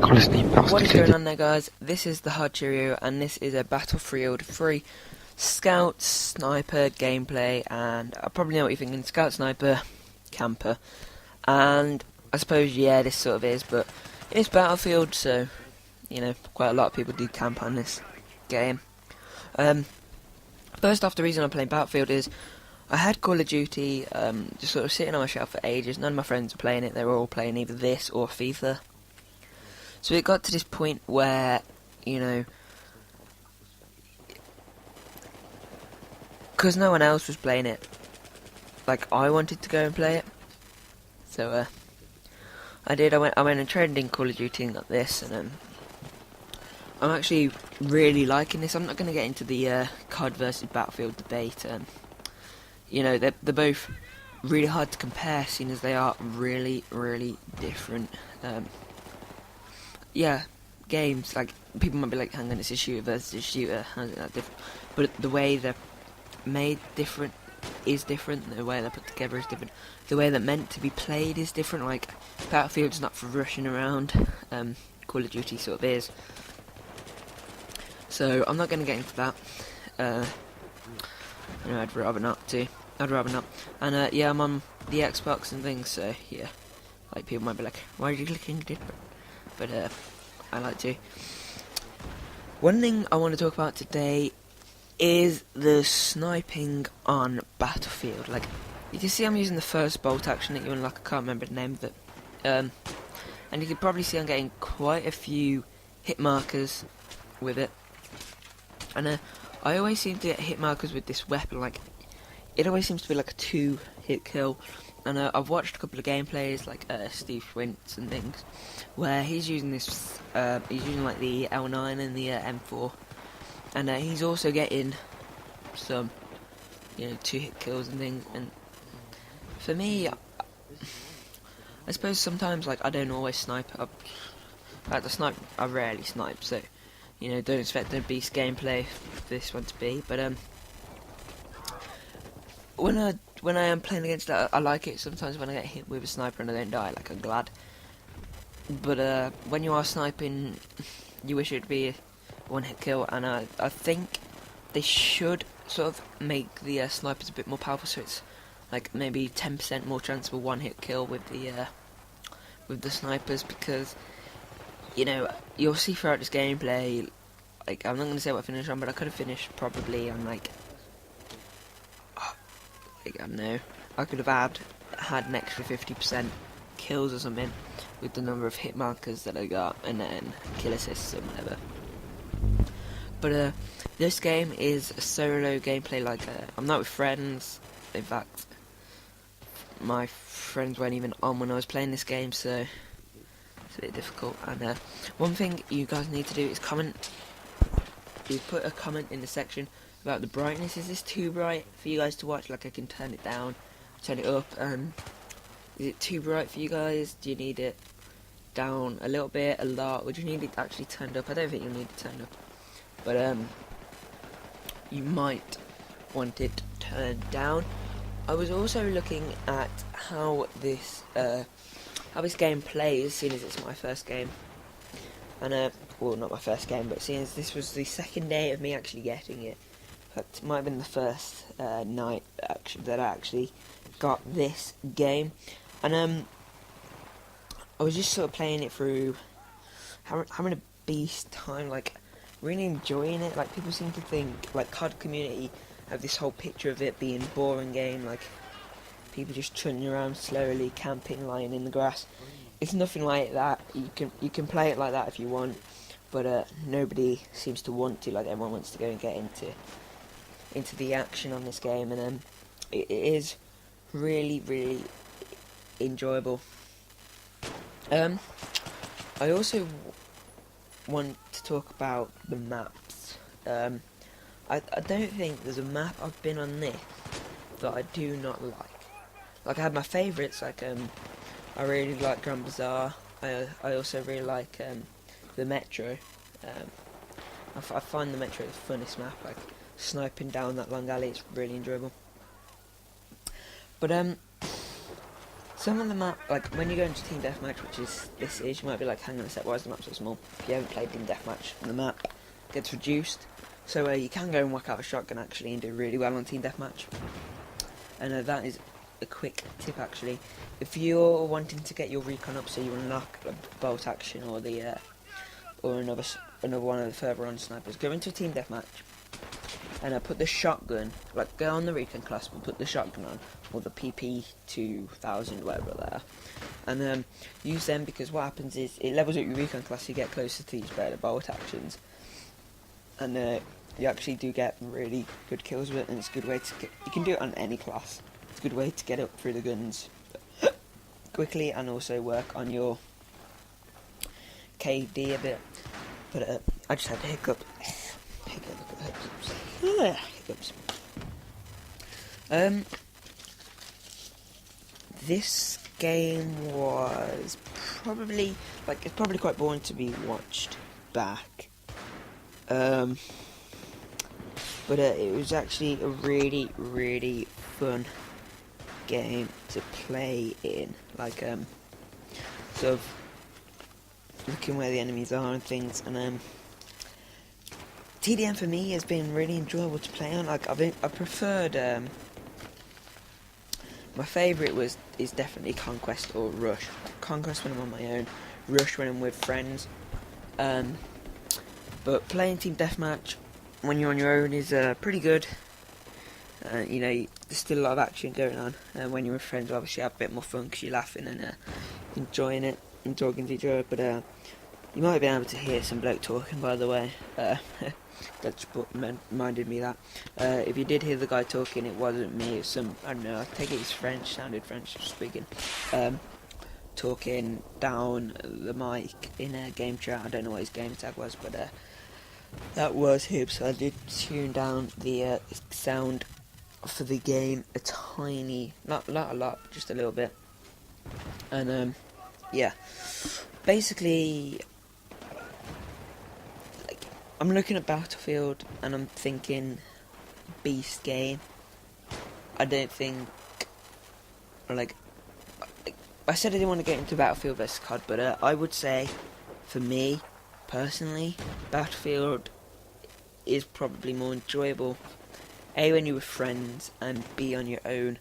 What is going on there, guys? This is the Hard Cheerio, and this is a Battlefield 3 Scout Sniper gameplay. And I probably know what you're thinking: Scout Sniper, Camper, and I suppose this sort of is, but it's Battlefield, so you know quite a lot of people do camp on this game. First off, the reason I'm playing Battlefield is I had Call of Duty just sort of sitting on my shelf for ages. None of my friends were playing it; they were all playing either this or FIFA. So it got to this point where, you know, because no one else was playing it, like, I wanted to go and play it. So, I did. I went and trained in Call of Duty and got this, and I'm actually really liking this. I'm not going to get into the COD versus Battlefield debate. You know, they're both really hard to compare, seeing as they are really, really different. Games, like, people might be like, hang on, it's a shooter versus a shooter, how's it that different? But the way they're made different is different, the way they're put together is different, the way they're meant to be played is different. Like, Battlefield's not for rushing around, Call of Duty sort of is. So, I'm not going to get into that. You know, I'd rather not. And, I'm on the Xbox and things, so, yeah. Like, people might be like, why are you clicking different? But I like to. One thing I want to talk about today is the sniping on Battlefield. Like, you can see I'm using the first bolt action that you unlock. I can't remember the name of it. And you can probably see I'm getting quite a few hit markers with it. And I always seem to get hit markers with this weapon. Like, it always seems to be like a 2-hit kill. And I've watched a couple of gameplays, like Steve Swintz and things, where he's using this, he's using like the L9 and the M4, and he's also getting some, you know, 2-hit kills and things. And for me, I suppose sometimes, like, I don't always snipe. I rarely snipe, so, you know, don't expect the beast gameplay for this one to be. But when I am playing against that, I like it. Sometimes when I get hit with a sniper and I don't die, like, I'm glad. But when you are sniping, you wish it would be a one-hit kill, and I think they should sort of make the snipers a bit more powerful, so it's like maybe 10% more chance of a one-hit kill with the snipers, because, you know, you'll see throughout this gameplay, like, I'm not going to say what I finished on, but I could have finished probably on, like, I don't know, I could have had an extra 50% kills or something with the number of hit markers that I got, and then kill assists or whatever. But this game is a solo gameplay. Like, I'm not with friends. In fact, my friends weren't even on when I was playing this game, so it's a bit difficult. And one thing you guys need to do is comment. You put a comment in the section about the brightness. Is this too bright for you guys to watch? Like, I can turn it down, turn it up. Is it too bright for you guys? Do you need it down a little bit, a lot? Would you need it actually turned up? I don't think you'll need it turned up, but you might want it turned down. I was also looking at how this game plays, seeing as it's my first game, and well, not my first game, but seeing as this was the second day of me actually getting it. It might have been the first night that I actually got this game, and I was just sort of playing it through, having a beast time, like, really enjoying it. Like, people seem to think, like, COD community have this whole picture of it being a boring game, like, people just trundling around slowly, camping, lying in the grass. It's nothing like that. You can play it like that if you want, but nobody seems to want to. Like, everyone wants to go and get into the action on this game, and it is really, really enjoyable. I also want to talk about the maps. I don't think there's a map I've been on this that I do not like. Like, I have my favourites, like, I really like Grand Bazaar. I also really like the Metro. I find the Metro the funnest map, like, sniping down that long alley, it's really enjoyable. But some of the map, like when you go into Team Deathmatch, which is this is, you might be like, hang on a sec, why is the map so small? If you haven't played Team Deathmatch, the map gets reduced, so you can go and whack out a shotgun actually and do really well on Team Deathmatch. And that is a quick tip actually. If you're wanting to get your recon up, so you unlock a bolt action or the or another one of the further on snipers, go into a Team Deathmatch and put the shotgun, like go on the recon class, but put the shotgun on, or the PP2000, whatever they are, and use them, because what happens is it levels up your recon class, you get closer to these better bolt actions, and you actually do get really good kills with it, and it's a good way to get, you can do it on any class, it's a good way to get up through the guns quickly, and also work on your KD a bit. But I just had a hiccup. Hiccups. This game was probably, like, it's probably quite boring to be watched back. But it was actually a really, really fun game to play in. Like, sort of looking where the enemies are and things, and TDM for me has been really enjoyable to play on. Like, I preferred, my favourite is definitely Conquest or Rush. Conquest when I'm on my own, Rush when I'm with friends. But playing Team Deathmatch when you're on your own is pretty good. You know, there's still a lot of action going on. When you're with friends, obviously you have a bit more fun because you're laughing and enjoying it and talking to each other. But you might be able to hear some bloke talking, by the way. That's what reminded me of that. If you did hear the guy talking, it wasn't me. It was some, I don't know, I take it he's French, sounded French speaking. Talking down the mic in a game chat. I don't know what his game tag was, but that was him. So I did tune down the sound for the game a tiny, not a lot, just a little bit. And yeah, basically, like, I'm looking at Battlefield and I'm thinking beast game. I don't think, like, I said I didn't want to get into Battlefield vs COD, but I would say, for me personally, Battlefield is probably more enjoyable. A, when you're with friends, and B, on your own,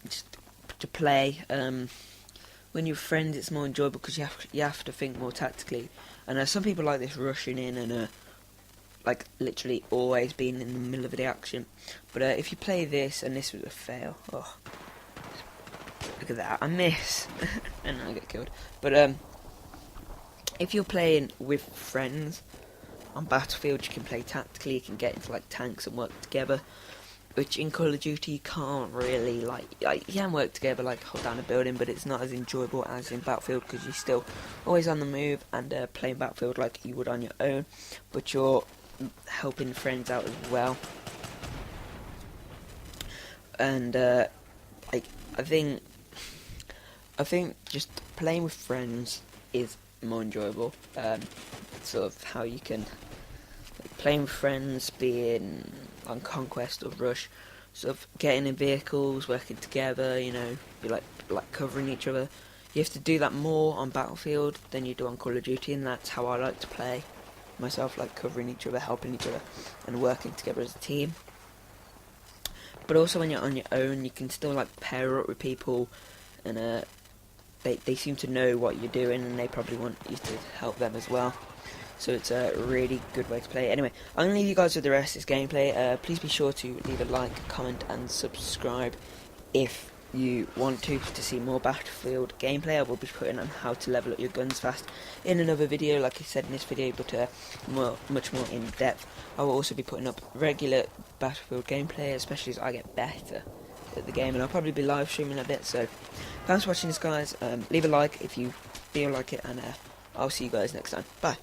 just to play. When you're with friends, it's more enjoyable because you have to think more tactically. And some people like this rushing in and like literally always being in the middle of the action. But if you play this, and this was a fail, oh, look at that, I miss, and I get killed. But if you're playing with friends on Battlefield, you can play tactically, you can get into like tanks and work together, which in Call of Duty you can't really, like you can work together, like hold down a building, but it's not as enjoyable as in Battlefield because you're still always on the move and playing Battlefield like you would on your own, but you're helping friends out as well. And I think just playing with friends is more enjoyable. Sort of how you can, like, playing with friends, being on Conquest or Rush, sort of getting in vehicles, working together, you know, be like covering each other. You have to do that more on Battlefield than you do on Call of Duty, and that's how I like to play myself, like covering each other, helping each other, and working together as a team. But also when you're on your own, you can still like pair up with people, and they seem to know what you're doing, and they probably want you to help them as well. So it's a really good way to play. Anyway, I'm going to leave you guys with the rest of this gameplay. Please be sure to leave a like, comment and subscribe if you want to see more Battlefield gameplay. I will be putting on how to level up your guns fast in another video, like I said in this video, but much more in depth. I will also be putting up regular Battlefield gameplay, especially as I get better at the game, and I'll probably be live streaming a bit. So thanks for watching this, guys. Leave a like if you feel like it, and I'll see you guys next time. Bye.